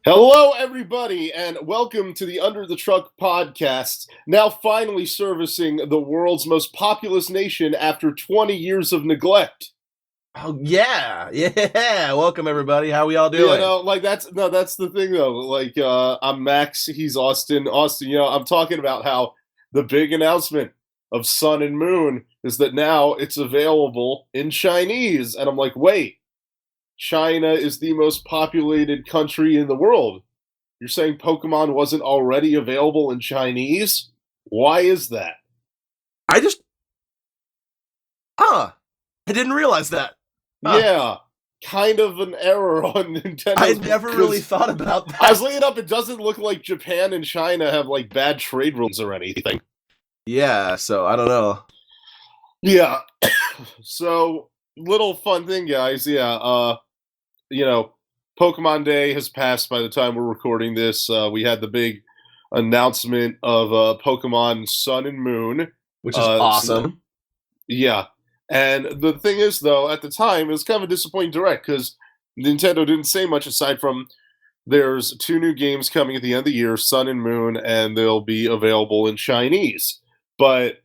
Hello, everybody, and welcome to the Under the Truck podcast, now finally servicing the world's most populous nation after 20 years of neglect. Oh yeah. Welcome everybody. How we all doing? That's the thing though. I'm Max, he's Austin. Austin, I'm talking about how the big announcement of Sun and Moon is that now it's available in Chinese. And I'm like, wait, China is the most populated country in the world. You're saying Pokemon wasn't already available in Chinese? Why is that? I just I didn't realize that. Yeah, kind of an error on Nintendo. I never really thought about that. I was looking it up. It doesn't look like Japan and China have like bad trade rules or anything. Yeah, so I don't know. Yeah. So little fun thing, guys. Yeah. Pokemon Day has passed by the time we're recording this. We had the big announcement of Pokemon Sun and Moon, which is awesome. Yeah. And the thing is, though, at the time, it was kind of a disappointing direct because Nintendo didn't say much aside from there's 2 new games coming at the end of the year, Sun and Moon, and they'll be available in Chinese. But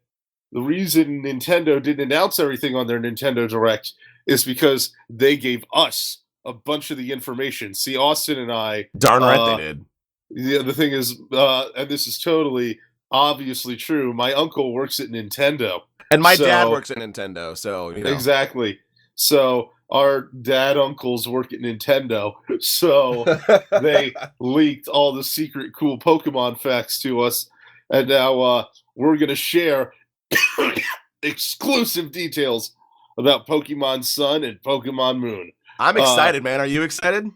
the reason Nintendo didn't announce everything on their Nintendo Direct is because they gave us a bunch of the information. See, Austin and I... Darn right they did. Yeah, the thing is, and this is totally obviously true, my uncle works at Nintendo. And my dad works at Nintendo, so, you know. Exactly. So our dad uncles work at Nintendo, so they leaked all the secret cool Pokemon facts to us, and now we're going to share exclusive details about Pokemon Sun and Pokemon Moon. I'm excited, man. Are you excited?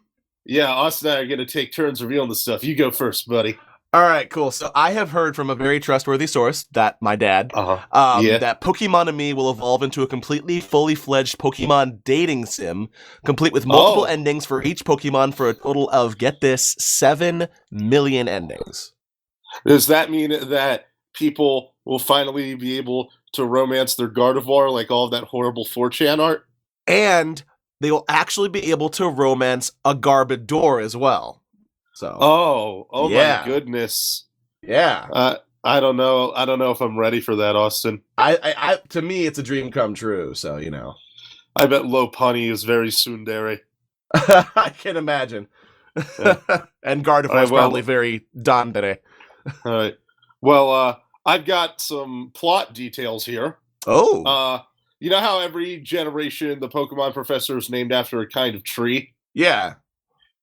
Yeah, Austin and I are going to take turns revealing the stuff. You go first, buddy. All right, cool. So I have heard from a very trustworthy source, that my dad, that Pokemon and Me will evolve into a completely fully fledged Pokemon dating sim, complete with multiple endings for each Pokemon for a total of, get this, 7 million endings. Does that mean that people will finally be able to romance their Gardevoir like all of that horrible 4chan art? And they will actually be able to romance a Garbodor as well. So. My goodness. Yeah. I don't know if I'm ready for that, Austin. I to me, it's a dream come true. So, you know. I bet Lopunny is very tsundere. I can imagine. Yeah. And Gardevoir is probably very dandere. All right. Well, I've got some plot details here. Oh. You know how every generation the Pokemon professor is named after a kind of tree? Yeah.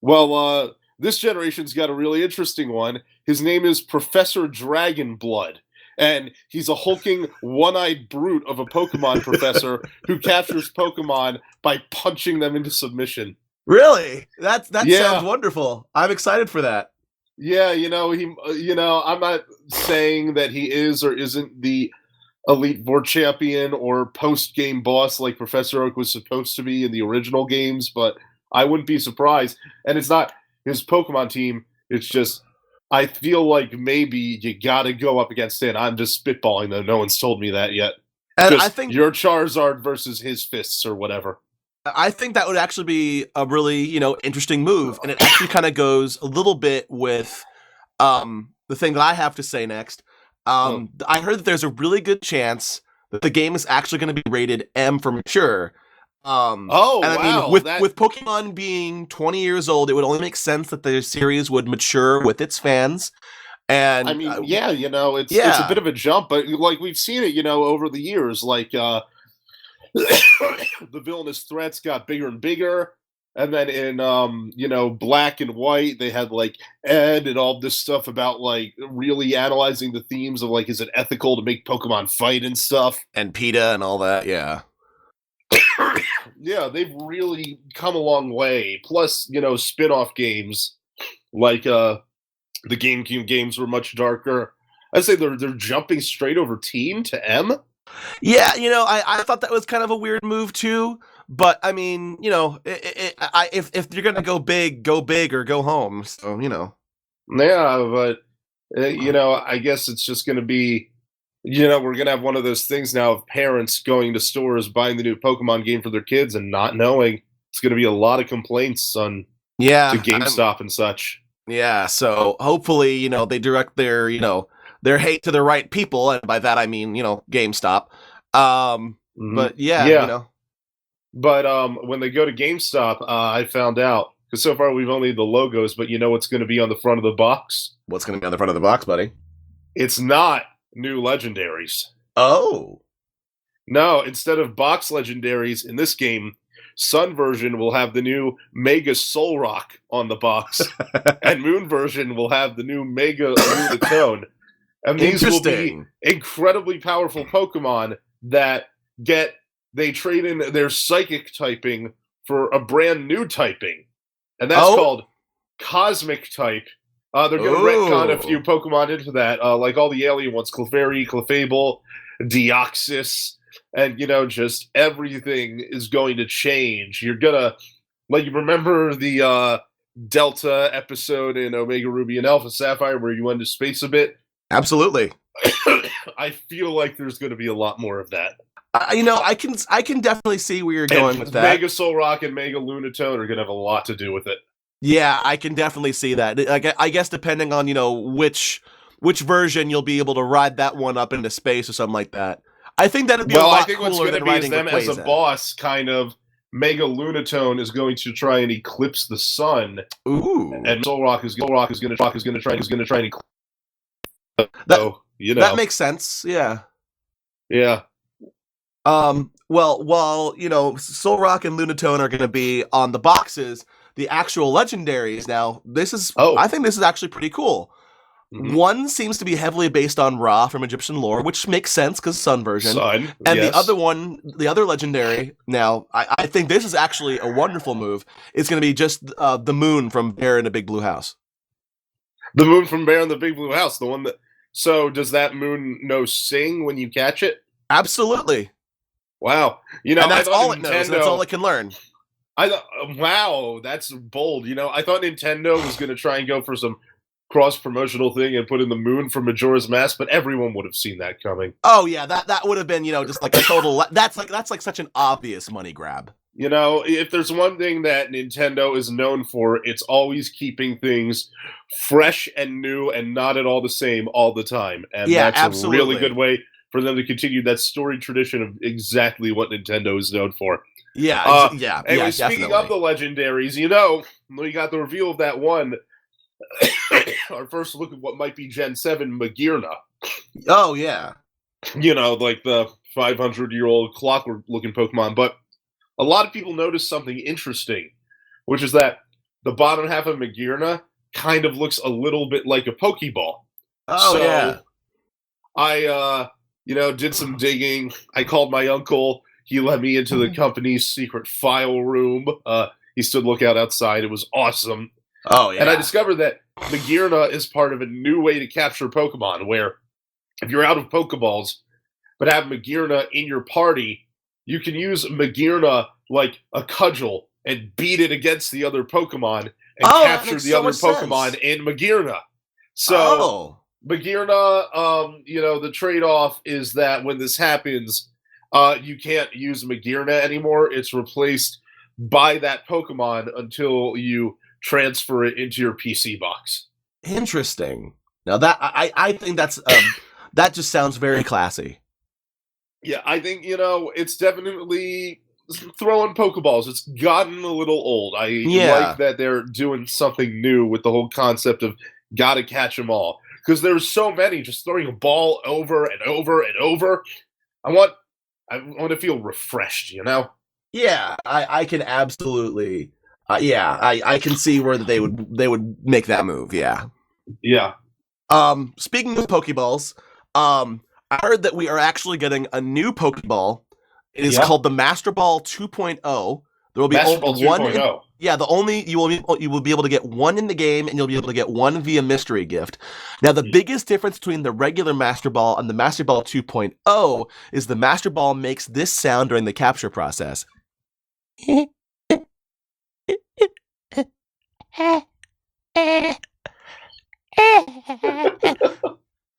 Well, this generation's got a really interesting one. His name is Professor Dragonblood, and he's a hulking, one-eyed brute of a Pokemon professor who captures Pokemon by punching them into submission. Really? That sounds wonderful. I'm excited for that. Yeah, I'm not saying that he is or isn't the Elite Four champion or post-game boss like Professor Oak was supposed to be in the original games, but I wouldn't be surprised. And it's not his Pokemon team, it's just, I feel like maybe you gotta go up against it. I'm just spitballing, though. No one's told me that yet. And just I think your Charizard versus his fists or whatever. I think that would actually be a really, interesting move. And it actually kind of goes a little bit with the thing that I have to say next. I heard that there's a really good chance that the game is actually going to be rated M for mature. With Pokemon being 20 years old, it would only make sense that the series would mature with its fans. And I mean, it's a bit of a jump, but like we've seen it, over the years, like the villainous threats got bigger and bigger. And then in, Black and White, they had, like, Ed and all this stuff about, like, really analyzing the themes of, like, is it ethical to make Pokemon fight and stuff? And PETA and all that, yeah. Yeah, they've really come a long way. Plus, spin-off games, like the GameCube games were much darker. I'd say they're jumping straight over Teen to M. Yeah, I thought that was kind of a weird move, too. But I mean, if you're gonna go big or go home. So Yeah, but I guess it's just gonna be, we're gonna have one of those things now of parents going to stores buying the new Pokemon game for their kids and not knowing. It's gonna be a lot of complaints on to GameStop and such. Yeah, so hopefully, they direct their hate to the right people, and by that I mean, GameStop. But yeah, Yeah. But when they go to GameStop, I found out, because so far we've only the logos, but you know what's going to be on the front of the box? What's going to be on the front of the box, buddy? It's not new legendaries. Oh. No, instead of box legendaries in this game, Sun version will have the new Mega Soul Rock on the box, and Moon version will have the new Mega Lunatone. And these will be incredibly powerful Pokemon that they trade in their psychic typing for a brand new typing. And that's called Cosmic type. They're going to retcon a few Pokemon into that, like all the alien ones, Clefairy, Clefable, Deoxys, and, just everything is going to change. You're going to, you remember the Delta episode in Omega Ruby and Alpha Sapphire where you went to space a bit? Absolutely. I feel like there's going to be a lot more of that. I can definitely see where you're going with that. Mega Soul Rock and Mega Lunatone are going to have a lot to do with it. Yeah, I can definitely see that. I guess depending on, which version you'll be able to ride that one up into space or something like that. I think that'd be a lot cooler than riding them as a boss, kind of. Mega Lunatone is going to try and eclipse the sun. Ooh. And Soul Rock is going to try and eclipse. That makes sense. Yeah. Yeah. Well, while, Soul Rock and Lunatone are going to be on the boxes, the actual legendaries now, I think this is actually pretty cool. Mm-hmm. One seems to be heavily based on Ra from Egyptian lore, which makes sense because Sun version. And yes. The other legendary, now, I think this is actually a wonderful move. It's going to be just the Moon from Bear in a Big Blue House. The Moon from Bear in the Big Blue House, the one that... So, does that Moon know Sing when you catch it? Absolutely. Wow. And that's all it knows. That's all it can learn. Wow, that's bold. I thought Nintendo was going to try and go for some cross-promotional thing and put in the Moon from Majora's Mask, but everyone would have seen that coming. Oh, yeah, that would have been, just like a total... That's like such an obvious money grab. If there's one thing that Nintendo is known for, it's always keeping things fresh and new and not at all the same all the time. And that's absolutely a really good way for them to continue that storied tradition of exactly what Nintendo is known for. Yeah, Anyway, speaking of the legendaries, we got the reveal of that one. Our first look at what might be Gen 7 Magearna. Oh, yeah. Like the 500-year-old clockwork-looking Pokemon. But a lot of people noticed something interesting, which is that the bottom half of Magearna kind of looks a little bit like a Pokeball. Oh, yeah. I, did some digging. I called my uncle. He let me into the company's secret file room. He stood lookout outside. It was awesome. Oh, yeah. And I discovered that Magearna is part of a new way to capture Pokemon, where if you're out of Pokeballs, but have Magearna in your party, you can use Magearna like a cudgel and beat it against the other Pokemon and capture the other Pokemon in Magearna. So, Magearna, the trade-off is that when this happens, you can't use Magearna anymore. It's replaced by that Pokemon until you transfer it into your PC box. Interesting. Now that I think that's that just sounds very classy. Yeah, I think it's definitely throwing Pokeballs. It's gotten a little old. I like that they're doing something new with the whole concept of gotta catch them all, because there's so many just throwing a ball over and over and over. I want to feel refreshed. Yeah, I can absolutely. I can see where they would make that move. Yeah. Yeah. Speaking of Pokeballs, I heard that we are actually getting a new Pokeball. It is called the Master Ball 2.0. There will be only one. You will be able to get one in the game, and you'll be able to get one via mystery gift. Now, the biggest difference between the regular Master Ball and the Master Ball 2.0 is the Master Ball makes this sound during the capture process.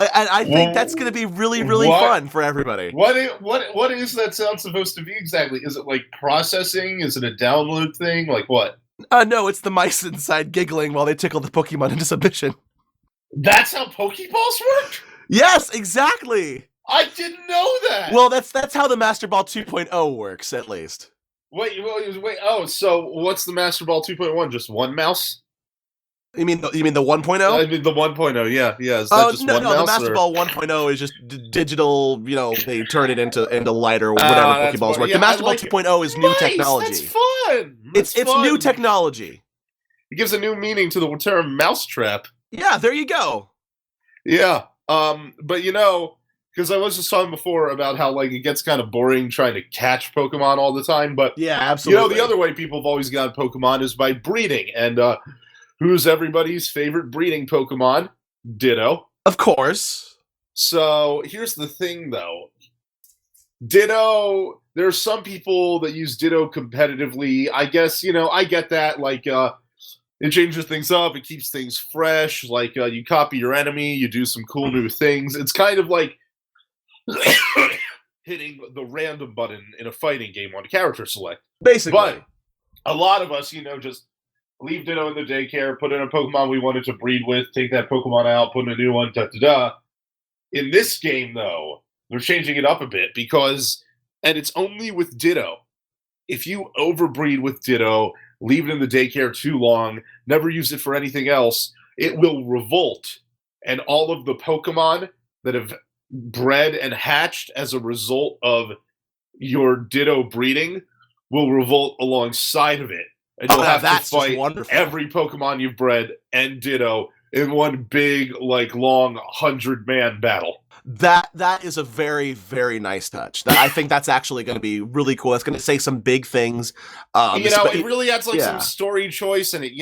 And I think that's going to be really, really fun for everybody. What is that sound supposed to be exactly? Is it like processing? Is it a download thing? Like what? No, it's the mice inside giggling while they tickle the Pokemon into submission. That's how Pokeballs work? Yes, exactly. I didn't know that. Well, that's how the Master Ball 2.0 works, at least. Wait. Oh, so what's the Master Ball 2.1? Just one mouse? You mean the 1.0? I mean the 1.0. Yeah. Is that just one mouse? No, the Master Ball 1.0 is just digital. You know, they turn it into light or whatever Pokeballs work. Yeah, the Master Ball 2.0 is new technology. That's fun. It's new technology. It gives a new meaning to the term mousetrap. Yeah, there you go. Yeah. But because I was just talking before about how like it gets kind of boring trying to catch Pokemon all the time, but yeah, absolutely. The other way people have always gotten Pokemon is by breeding, and who's everybody's favorite breeding Pokemon? Ditto. Of course. So here's the thing, though. Ditto. There are some people that use Ditto competitively. I guess I get that. Like it changes things up. It keeps things fresh. Like you copy your enemy. You do some cool new things. It's kind of like hitting the random button in a fighting game on character select. Basically. But a lot of us, just leave Ditto in the daycare, put in a Pokemon we wanted to breed with, take that Pokemon out, put in a new one, da-da-da. In this game, though, they're changing it up a bit and it's only with Ditto. If you overbreed with Ditto, leave it in the daycare too long, never use it for anything else, it will revolt. And all of the Pokemon that have bred and hatched as a result of your Ditto breeding will revolt alongside of it. And you'll have to fight every Pokemon you've bred and Ditto in one big, long 100-man battle. That is a very, very nice touch. I think that's actually going to be really cool. It's going to say some big things. It really adds some story choice, and it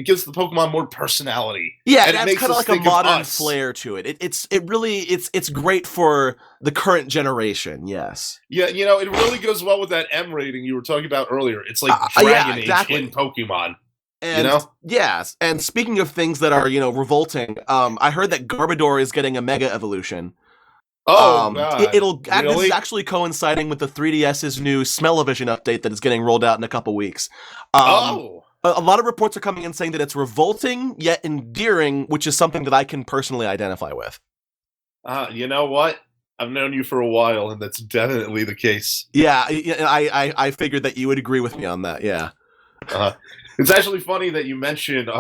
gives the Pokemon more personality. Yeah, and it adds kind of like a modern flair to it. It's great for the current generation. Yes. Yeah, it really goes well with that M rating you were talking about earlier. It's like Dragon Age in Pokemon. And yes, and speaking of things that are revolting, I heard that Garbodor is getting a Mega Evolution. Oh, God. This is actually coinciding with the 3DS's new Smell-O-Vision update that is getting rolled out in a couple weeks. A lot of reports are coming in saying that it's revolting yet endearing, which is something that I can personally identify with. You know what? I've known you for a while, and that's definitely the case. Yeah, I figured that you would agree with me on that. Yeah. It's actually funny that you mentioned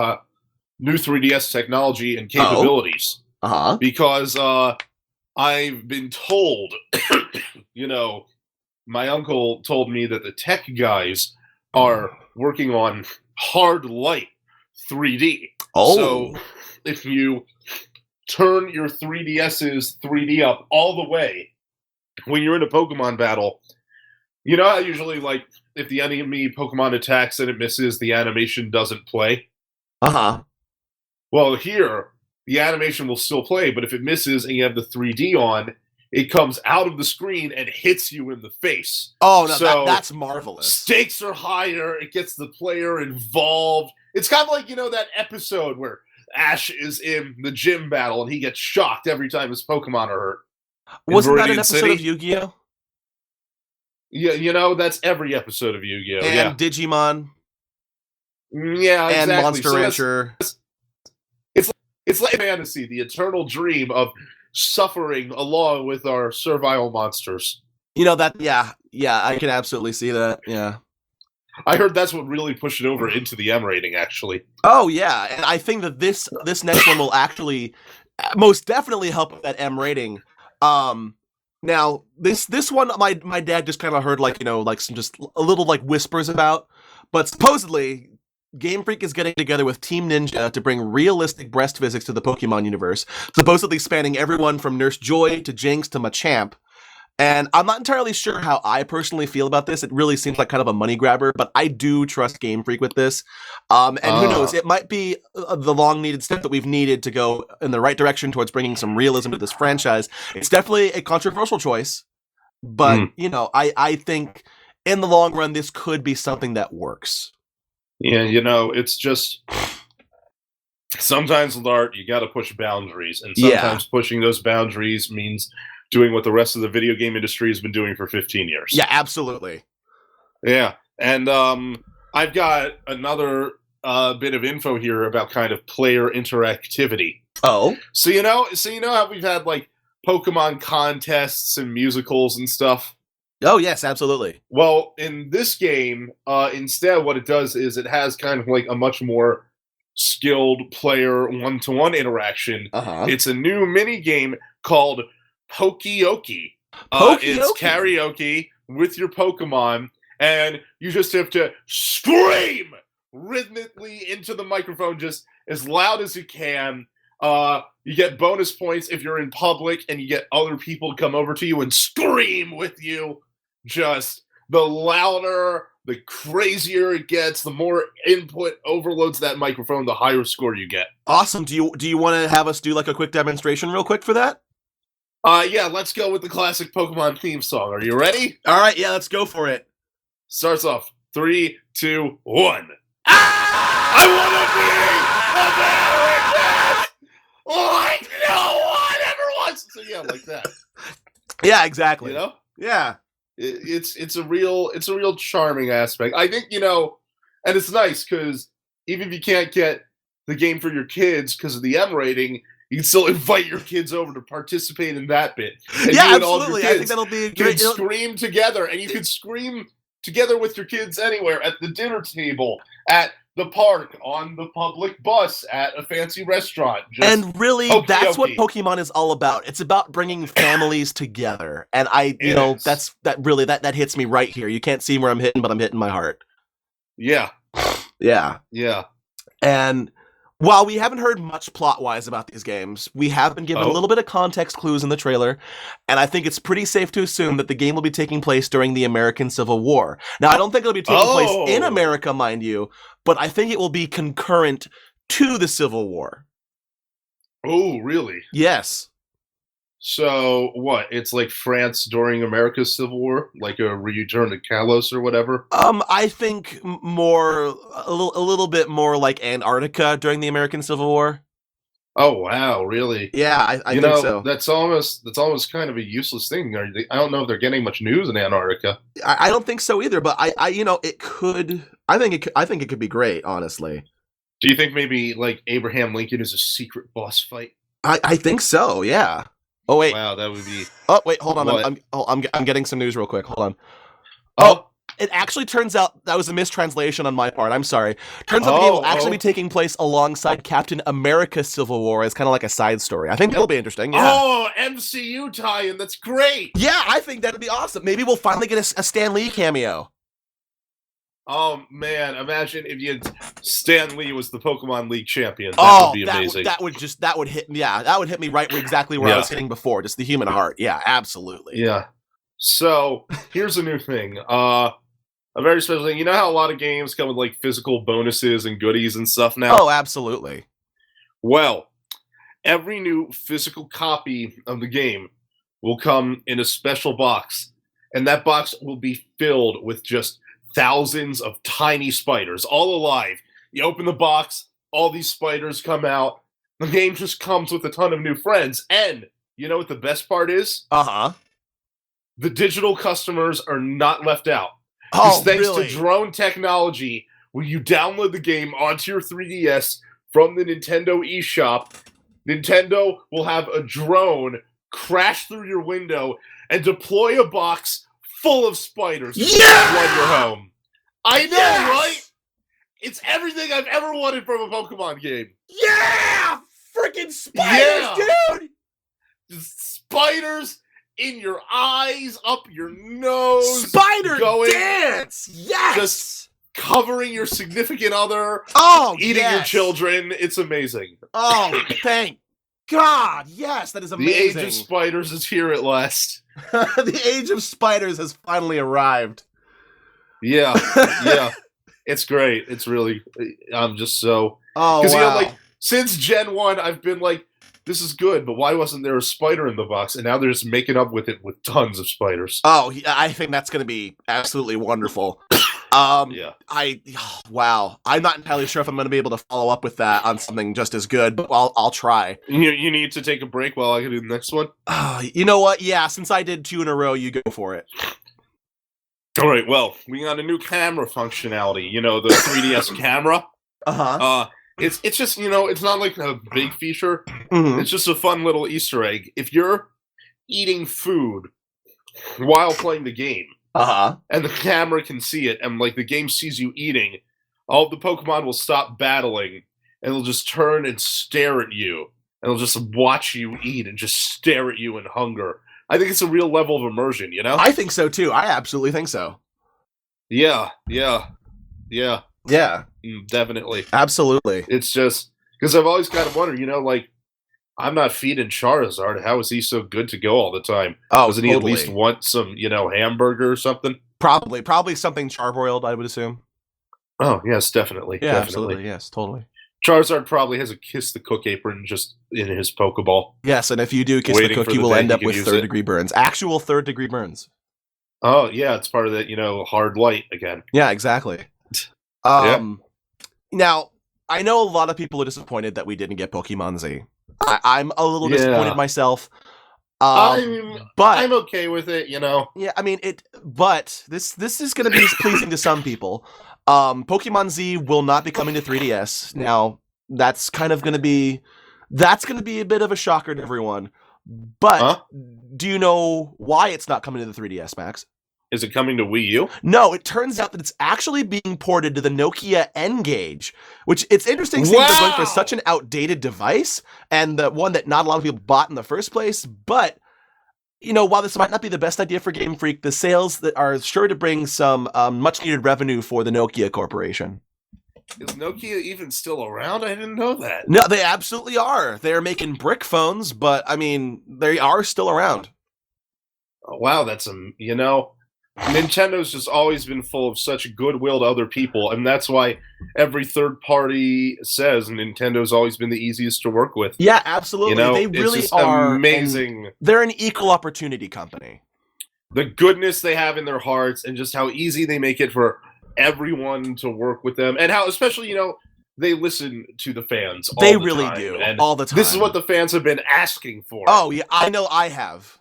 new 3DS technology and capabilities. Because I've been told, my uncle told me that the tech guys are working on hard light 3D. Oh. So if you turn your 3DS's 3D up all the way when you're in a Pokemon battle, how usually if the enemy Pokemon attacks and it misses, the animation doesn't play? Well, here, the animation will still play, but if it misses and you have the 3D on, it comes out of the screen and hits you in the face. Oh, no, so that's marvelous. Stakes are higher. It gets the player involved. It's kind of like, that episode where Ash is in the gym battle and he gets shocked every time his Pokemon are hurt. Wasn't that an episode of Yu-Gi-Oh? Yeah, that's every episode of Yu-Gi-Oh! And Digimon. Yeah, exactly. And Monster Rancher. It's like fantasy, the eternal dream of suffering along with our servile monsters. Yeah, I can absolutely see that, yeah. I heard that's what really pushed it over into the M rating, actually. Oh, yeah, and I think that this next one will actually most definitely help with that M rating. Now, this one, my dad just kind of heard some just a little whispers about, but supposedly Game Freak is getting together with Team Ninja to bring realistic breast physics to the Pokemon universe, supposedly spanning everyone from Nurse Joy to Jinx to Machamp. And I'm not entirely sure how I personally feel about this. It really seems like kind of a money grabber, but I do trust Game Freak with this. And who knows, it might be the long-needed step that we've needed to go in the right direction towards bringing some realism to this franchise. It's definitely a controversial choice, but, I think in the long run, this could be something that works. Yeah, it's just sometimes with art, you got to push boundaries, and sometimes pushing those boundaries means doing what the rest of the video game industry has been doing for 15 years. Yeah, absolutely. Yeah, and I've got another bit of info here about kind of player interactivity. Oh, so you know how we've had like Pokemon contests and musicals and stuff. Oh yes, absolutely. Well, in this game, instead, what it does is it has kind of like a much more skilled player one-to-one interaction. It's a new mini game called Pokioki. It's karaoke with your Pokemon, and you just have to scream rhythmically into the microphone just as loud as you can. You get bonus points if you're in public and you get other people come over to you and scream with you. Just the louder, the crazier it gets, the more input overloads that microphone, the higher score you get. Awesome. Do you want to have us do like a quick demonstration real quick for that? Yeah, let's go with the classic Pokemon theme song. Are you ready? All right, yeah, let's go for it. Starts off 3, 2, 1. I want to be American! Like no one ever wants to. So yeah, like that. Yeah, exactly. You know? Yeah. It's a real charming aspect. I think, and it's nice because even if you can't get the game for your kids because of the M rating, you can still invite your kids over to participate in that bit. And yeah, absolutely. I think that'll be a great. You can scream together, and you can scream together with your kids anywhere, at the dinner table, at the park, on the public bus, at a fancy restaurant. And really, that's what Pokemon is all about. It's about bringing families together. And that hits me right here. You can't see where I'm hitting, but I'm hitting my heart. Yeah. Yeah. Yeah. And while we haven't heard much plot-wise about these games, we have been given a little bit of context clues in the trailer, and I think it's pretty safe to assume that the game will be taking place during the American Civil War. Now, I don't think it'll be taking place in America, mind you, but I think it will be concurrent to the Civil War. Oh, really? Yes. So, what? It's like France during America's Civil War? Like a return to Kalos or whatever? I think a little bit more like Antarctica during the American Civil War. Oh, wow, really? Yeah, I think so. That's almost kind of a useless thing. I don't know if they're getting much news in Antarctica. I don't think so either, but it could. I think it could be great, honestly. Do you think maybe like Abraham Lincoln is a secret boss fight? I think so, yeah. Oh wait! Wow, that would be. Oh wait, hold on. I'm getting some news real quick. Hold on. Oh, it actually turns out that was a mistranslation on my part. I'm sorry. Turns out the game will actually be taking place alongside Captain America: Civil War as kind of like a side story. I think that'll be interesting. Yeah. Oh, MCU tie-in. That's great. Yeah, I think that'd be awesome. Maybe we'll finally get a Stan Lee cameo. Oh man, imagine if Stan Lee was the Pokemon League champion. That would be amazing. That would hit me. Yeah, that would hit me right exactly where I was hitting before. Just the human heart. Yeah, absolutely. Yeah. So here's a new thing. A very special thing. You know how a lot of games come with like physical bonuses and goodies and stuff now? Oh, absolutely. Well, every new physical copy of the game will come in a special box, and that box will be filled with just thousands of tiny spiders, all alive. You open the box, all these spiders come out. The game just comes with a ton of new friends. And you know what the best part is? The digital customers are not left out. Oh, thanks really? to drone technology, when you download the game onto your 3DS from the Nintendo eShop, Nintendo will have a drone crash through your window and deploy a box full of spiders to flood your home. I know, right? It's everything I've ever wanted from a Pokemon game. Yeah! Freaking spiders, dude! Just spiders in your eyes, up your nose. Spider dance! Yes! Just covering your significant other. Oh, eating your children. It's amazing. Oh, thank God. Yes, that is amazing. The age of spiders is here at last. The age of spiders has finally arrived. Yeah, yeah. It's great. It's really, I'm just so... Oh, wow. Since Gen 1, I've been like, this is good, but why wasn't there a spider in the box? And now they're just making up with it with tons of spiders. Oh, I think that's going to be absolutely wonderful. Yeah. Wow. I'm not entirely sure if I'm going to be able to follow up with that on something just as good, but I'll try. You need to take a break while I can do the next one? You know what? Yeah, since I did 2 in a row, you go for it. All right, well, we got a new camera functionality. You know, the 3DS camera. It's just, you know, it's not like a big feature. Mm-hmm. It's just a fun little Easter egg. If you're eating food while playing the game, and the camera can see it, and like the game sees you eating, all the Pokemon will stop battling, and they'll just turn and stare at you, and they'll just watch you eat and just stare at you in hunger. I think it's a real level of immersion, you know? I think so too. I absolutely think so. Yeah. Definitely. Absolutely. It's just because I've always kind of wondered, you know, like, I'm not feeding Charizard. How is he so good to go all the time? Oh, doesn't he at least want some, you know, hamburger or something? Probably something charbroiled, I would assume. Oh, yes, definitely. Yeah, definitely. absolutely. Yes, totally. Charizard probably has a Kiss the Cook apron just in his Pokeball. Yes, and if you do Kiss the Cook, you will end up with third-degree burns. Actual third-degree burns. Oh, yeah, it's part of that, you know, hard light again. Yeah, exactly. Now, I know a lot of people are disappointed that we didn't get Pokemon Z. I'm a little disappointed myself. I'm okay with it, you know. Yeah, I mean but this is going to be pleasing to some people. Pokemon Z will not be coming to 3DS. Now, that's kind of going to be a bit of a shocker to everyone. But do you know why it's not coming to the 3DS, Max? Is it coming to Wii U? No, it turns out that it's actually being ported to the Nokia N-Gage, which it's interesting seeing they're going for such an outdated device and the one that not a lot of people bought in the first place. But, you know, while this might not be the best idea for Game Freak, the sales that are sure to bring some much-needed revenue for the Nokia Corporation. Is Nokia even still around? I didn't know that. No, they absolutely are. They're making brick phones, but, I mean, they are still around. Oh, wow, that's you know... Nintendo's just always been full of such goodwill to other people, and that's why every third party says Nintendo's always been the easiest to work with. Yeah, absolutely. You know, they really are amazing. They're an equal opportunity company. The goodness they have in their hearts, and just how easy they make it for everyone to work with them, and how, especially, you know, they listen to the fans. They really do, all the time. This is what the fans have been asking for. Oh yeah, I know, I have.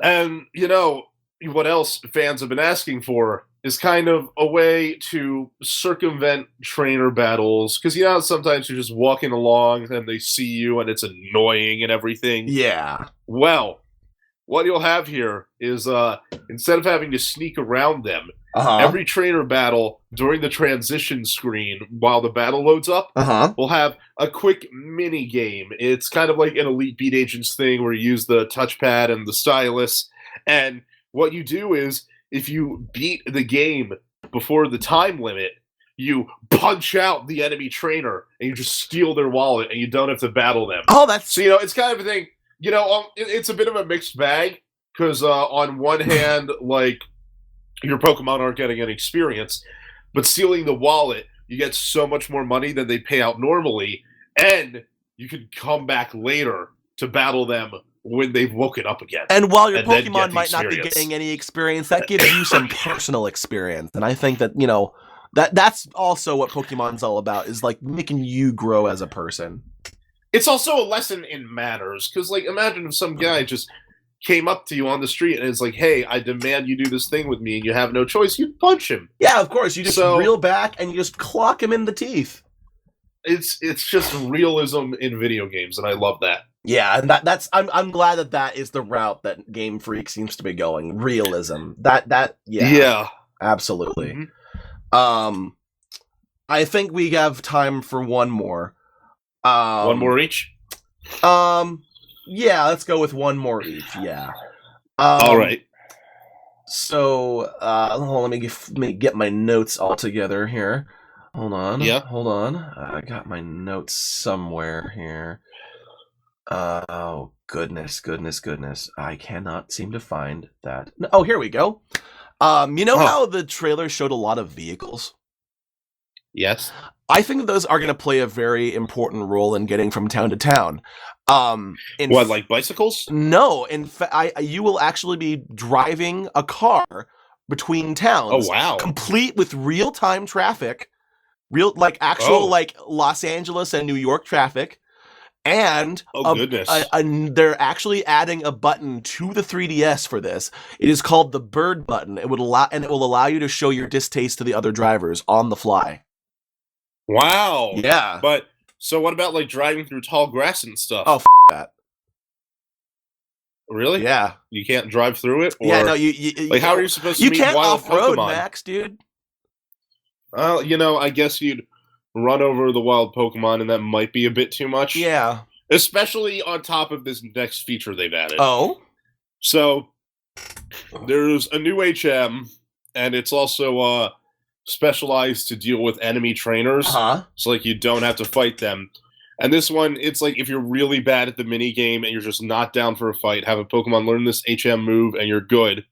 And you know. What else fans have been asking for is kind of a way to circumvent trainer battles. Because, you know, sometimes you're just walking along and they see you and it's annoying and everything. Yeah. Well, what you'll have here is instead of having to sneak around them, every trainer battle during the transition screen while the battle loads up will have a quick mini game. It's kind of like an Elite Beat Agents thing where you use the touchpad and the stylus, and what you do is, if you beat the game before the time limit, you punch out the enemy trainer and you just steal their wallet and you don't have to battle them. Oh, that's... So, you know, it's kind of a thing, you know, it's a bit of a mixed bag because on one hand, like, your Pokemon aren't getting any experience, but stealing the wallet, you get so much more money than they pay out normally, and you can come back later to battle them when they've woken up again. And while your Pokemon might not be getting any experience, that gives you some personal experience. And I think that, you know, that's also what Pokemon's all about, is like making you grow as a person. It's also a lesson in manners, because like imagine if some guy just came up to you on the street and is like, hey, I demand you do this thing with me, and you have no choice, you'd punch him. Yeah, of course. You just reel back and you just clock him in the teeth. It's just realism in video games, and I love that. Yeah, and that's I'm glad that is the route that Game Freak seems to be going. Realism. Yeah. Absolutely. Mm-hmm. I think we have time for one more. One more each? Yeah, let's go with one more each. Yeah. All right. So, let me get my notes all together here. Hold on. Yeah. Hold on. I got my notes somewhere here. Oh, goodness. I cannot seem to find that. Oh, here we go. You know how the trailer showed a lot of vehicles? Yes. I think those are going to play a very important role in getting from town to town. Like bicycles? No. In fact, you will actually be driving a car between towns. Oh, wow. Complete with real-time traffic. Like Los Angeles and New York traffic. And goodness. They're actually adding a button to the 3DS for this. It is called the bird button. It will allow you to show your distaste to the other drivers on the fly. Wow. Yeah. But so what about like driving through tall grass and stuff? Oh, that. Really? Yeah. You can't drive through it? Or, yeah, no, like, how are you supposed to meet wild Pokemon? You can't off-road, Max, dude. Well, I guess you'd run over the wild Pokemon, and that might be a bit too much. Yeah. Especially on top of this next feature they've added. Oh? So, there's a new HM, and it's also specialized to deal with enemy trainers. Uh-huh. So, like, you don't have to fight them. And this one, it's like if you're really bad at the minigame and you're just not down for a fight, have a Pokemon learn this HM move, and you're good.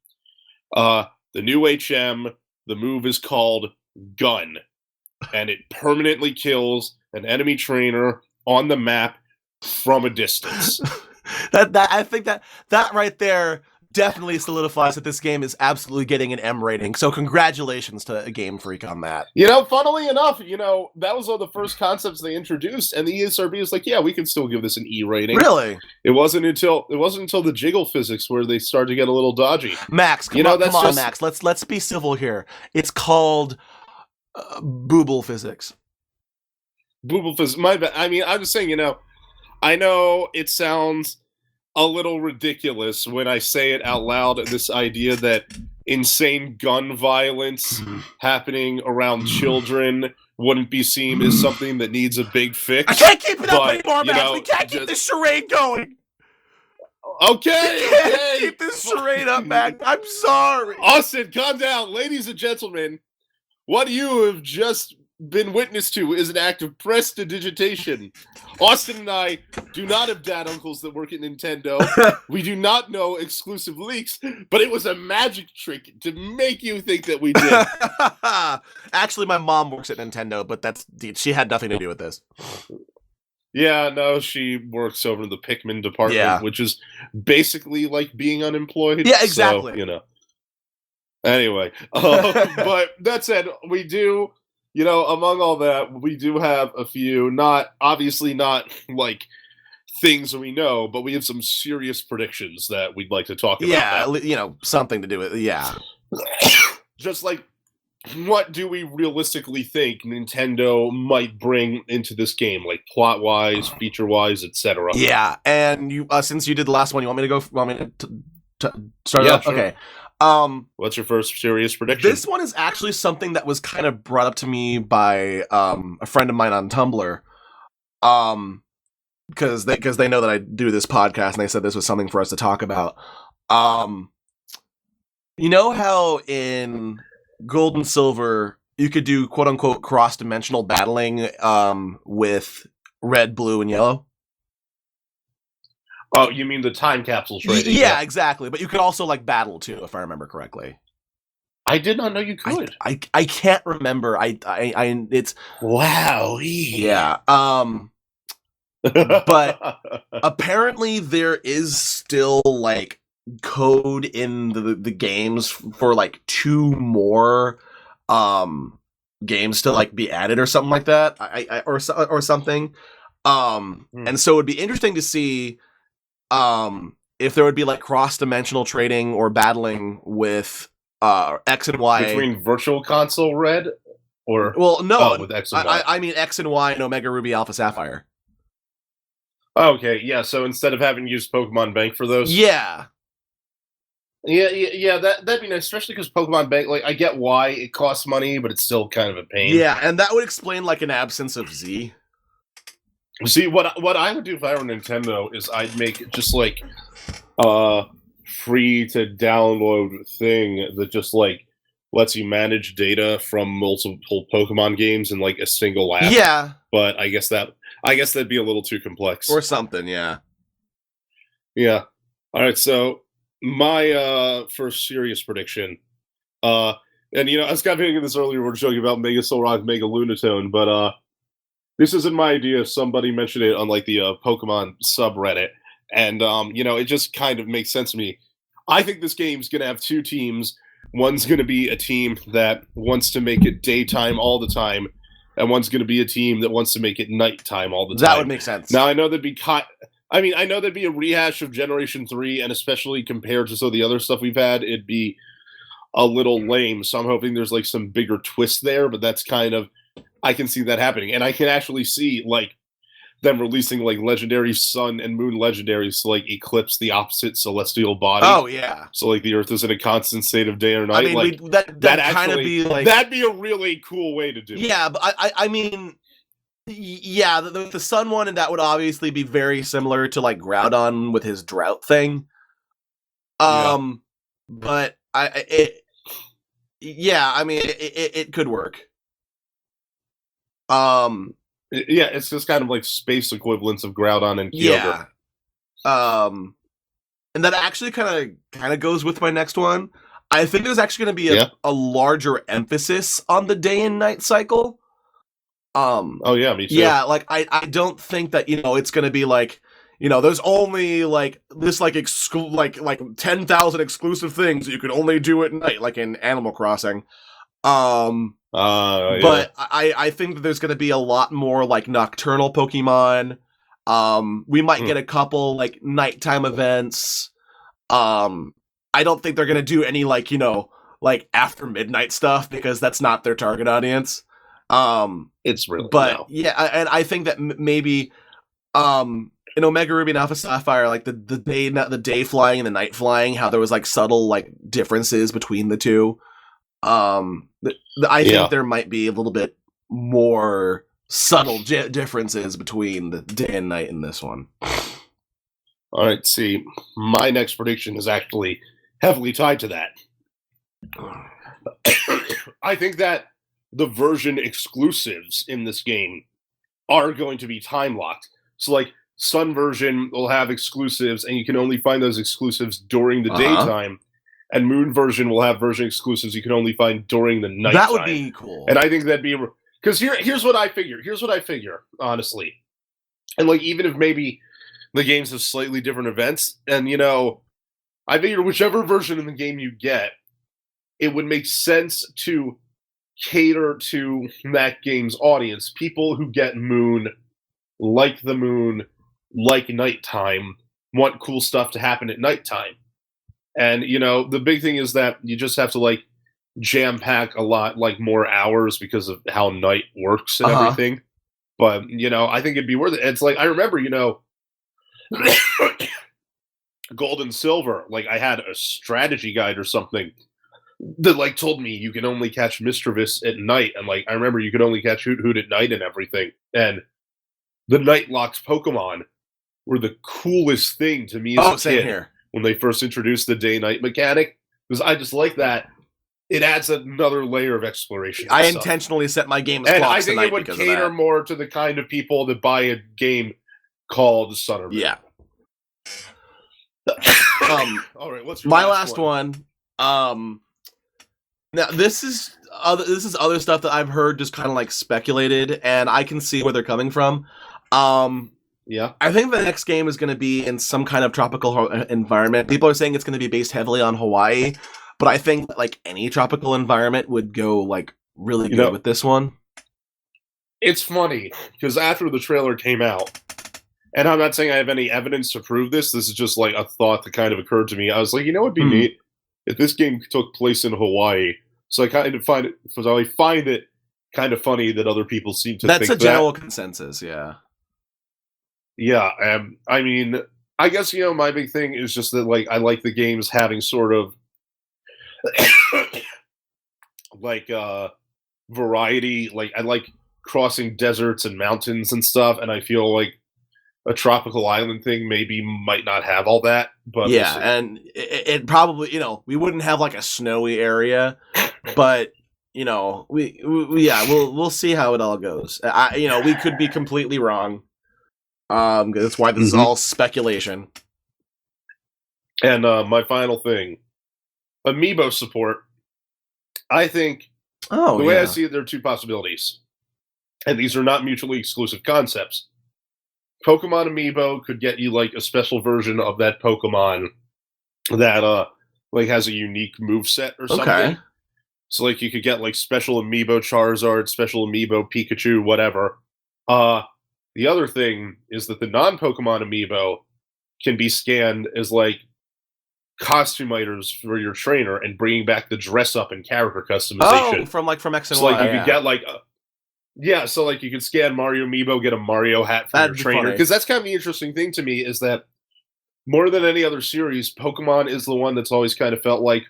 The new HM, the move is called Gun. And it permanently kills an enemy trainer on the map from a distance. I think that right there definitely solidifies that this game is absolutely getting an M rating. So congratulations to Game Freak on that. Funnily enough, that was one of the first concepts they introduced, and the ESRB was like, yeah, we can still give this an E rating. Really? It wasn't until the jiggle physics where they started to get a little dodgy. Max, come on, Max. Let's be civil here. It's called Booble physics. Booble physics. My bad. I mean, I'm just saying, I know it sounds a little ridiculous when I say it out loud, this idea that insane gun violence happening around children wouldn't be seen as something that needs a big fix. I can't keep it up anymore, Max. We can't keep this charade going. Okay. We can't keep this charade up, Max. I'm sorry. Austin, calm down. Ladies and gentlemen, what you have just been witness to is an act of prestidigitation. Austin and I do not have dad uncles that work at Nintendo. We do not know exclusive leaks, but it was a magic trick to make you think that we did. Actually, my mom works at Nintendo, but she had nothing to do with this. Yeah, no, she works over in the Pikmin department, which is basically like being unemployed. Yeah, exactly. So, Anyway, but that said, we do... among all that, we do have a few, not like things we know, but we have some serious predictions that we'd like to talk about. Yeah, something to do with Just like, what do we realistically think Nintendo might bring into this game, like plot-wise, feature-wise, etc.? Yeah, and you, since you did the last one, you want me to start off? Sure. Okay. What's your first serious prediction? This one is actually something that was kind of brought up to me by a friend of mine on Tumblr, because they know that I do this podcast, and they said this was something for us to talk about. You know how in Gold and Silver you could do quote unquote cross-dimensional battling with red, blue, and yellow? Oh, you mean the time capsules, right? Yeah, exactly. But you could also like battle too, if I remember correctly. I did not know you could. I can't remember. It's wow. Yeah. But apparently there is still like code in the games for like 2 more games to like be added or something like that. Or something. And so it would be interesting to see if there would be like cross-dimensional trading or battling with X and Y between Virtual Console Red or with X and Y. I mean X and Y and Omega Ruby Alpha Sapphire. Okay, yeah. So instead of having to use Pokemon Bank for those, yeah, that'd be nice, especially because Pokemon Bank. Like, I get why it costs money, but it's still kind of a pain. Yeah, and that would explain like an absence of Z. See, what I would do if I were Nintendo is I'd make just like free to download thing that just like lets you manage data from multiple Pokemon games in like a single app. Yeah, but I guess that'd be a little too complex or something. Yeah. Yeah. All right. So my first serious prediction, and I was kind of thinking this earlier. We were joking about Mega Solrock, Mega Lunatone, but this isn't my idea. Somebody mentioned it on like the Pokemon subreddit, and it just kind of makes sense to me. I think this game's gonna have 2 teams. One's gonna be a team that wants to make it daytime all the time, and one's going to be a team that wants to make it nighttime all the time. That would make sense. Now I know that'd be I know that'd be a rehash of Generation 3, and especially compared to some of the other stuff we've had, it'd be a little lame. So I'm hoping there's like some bigger twist there, but that's kind of, I can see that happening. And I can actually see like them releasing like legendary sun and moon legendaries to like eclipse the opposite celestial body. Oh yeah. So like the Earth is in a constant state of day or night. I mean, like that kind of be like, that'd be a really cool way to do it. Yeah, but I mean, yeah, the sun one, and that would obviously be very similar to like Groudon with his drought thing. But I mean, it could work. Yeah, it's just kind of like space equivalents of Groudon and Kyogre. Yeah. And that actually kind of goes with my next one. I think there's actually going to be a larger emphasis on the day and night cycle. Oh yeah, me too. Yeah, like I don't think that, you know, it's going to be like, you know, there's only like this like 10,000 exclusive things you can only do at night, like in Animal Crossing. But I think that there's going to be a lot more like nocturnal Pokemon. We might get a couple like nighttime events. I don't think they're going to do any like, you know, like after midnight stuff, because that's not their target audience. It's really, but no. Yeah, and I think that maybe in Omega Ruby and Alpha Sapphire, like the day flying and the night flying, how there was like subtle like differences between the two. I think there might be a little bit more subtle differences between the day and night in this one. All right, see, my next prediction is actually heavily tied to that. I think that the version exclusives in this game are going to be time locked. So like Sun version will have exclusives, and you can only find those exclusives during the daytime. And Moon version will have version exclusives you can only find during the nighttime. That would be cool. And I think that'd be, because here's what I figure. Here's what I figure, honestly. And like, even if maybe the games have slightly different events, and you know, I figure whichever version of the game you get, it would make sense to cater to that game's audience. People who get Moon, like the Moon, like nighttime, want cool stuff to happen at nighttime. And, you know, the big thing is that you just have to, like, jam-pack a lot, like, more hours because of how night works and everything. But, you know, I think it'd be worth it. It's like, I remember, you know, Gold and Silver, like, I had a strategy guide or something that, like, told me you can only catch Mischievous at night. And, like, I remember you could only catch Hoot at night and everything. And the night-locked Pokemon were the coolest thing to me as a kid. Here. When they first introduced the day-night mechanic, because I just like that. It adds another layer of exploration. I intentionally set my game as clocks tonight. And I think it would cater more to the kind of people that buy a game called Sun or Moon. Yeah. All right, what's your my last one? Now this is other stuff that I've heard just kind of like speculated, and I can see where they're coming from. Yeah, I think the next game is going to be in some kind of tropical environment. People are saying it's going to be based heavily on Hawaii, but I think like any tropical environment would go like really good with this one. It's funny because after the trailer came out, and I'm not saying I have any evidence to prove this. This is just like a thought that kind of occurred to me. I was like, you know, it'd be neat if this game took place in Hawaii. So I kind of find it kind of funny that other people seem to think that. That's a general consensus, yeah. Yeah, I mean, I guess, you know, my big thing is just that, like, I like the games having sort of, like, variety. Like, I like crossing deserts and mountains and stuff, and I feel like a tropical island thing might not have all that. But yeah, and it probably, you know, we wouldn't have, like, a snowy area, but... You know, we'll see how it all goes. You know, we could be completely wrong. That's why this is all speculation. And my final thing, Amiibo support. I think the way I see it, there are two possibilities, and these are not mutually exclusive concepts. Pokemon Amiibo could get you like a special version of that Pokemon that like has a unique moveset or something. So like you could get like special amiibo Charizard, special amiibo Pikachu, whatever. The other thing is that the non-Pokemon amiibo can be scanned as like costume items for your trainer and bringing back the dress up and character customization. Oh, from X and Y. So like you could get like so like you could scan Mario amiibo, get a Mario hat for your trainer. Because that's kind of the interesting thing to me is that more than any other series, Pokemon is the one that's always kind of felt like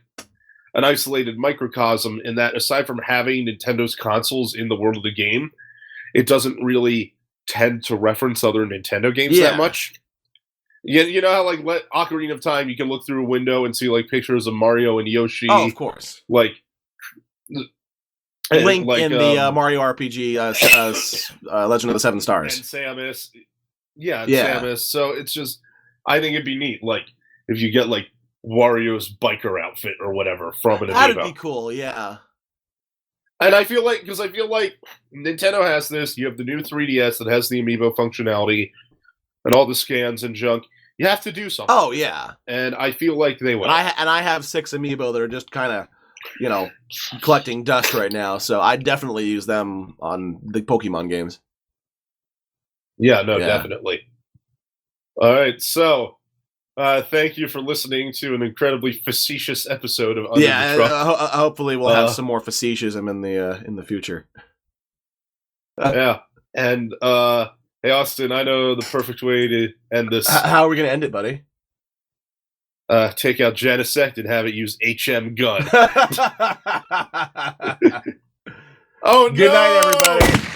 an isolated microcosm in that aside from having Nintendo's consoles in the world of the game, it doesn't really tend to reference other Nintendo games that much. You know how like Ocarina of Time, you can look through a window and see like pictures of Mario and Yoshi. Oh, of course. Like Link in the Mario RPG, Legend of the Seven Stars, and Samus. Samus. So it's just, I think it'd be neat, like if you get like Wario's biker outfit or whatever from an amiibo. That'd be cool, yeah. And I feel like, because I feel like Nintendo has this, you have the new 3DS that has the amiibo functionality and all the scans and junk. You have to do something. Oh, yeah. And I feel like they will. And I have 6 amiibo that are just kind of, collecting dust right now, so I definitely use them on the Pokemon games. Yeah, no, definitely. All right, so thank you for listening to an incredibly facetious episode of Under the Truck. Hopefully we'll have some more faceticism in the future. Yeah, and hey, Austin, I know the perfect way to end this. How are we going to end it, buddy? Take out Genesect and have it use HM gun. Oh, good night, everybody.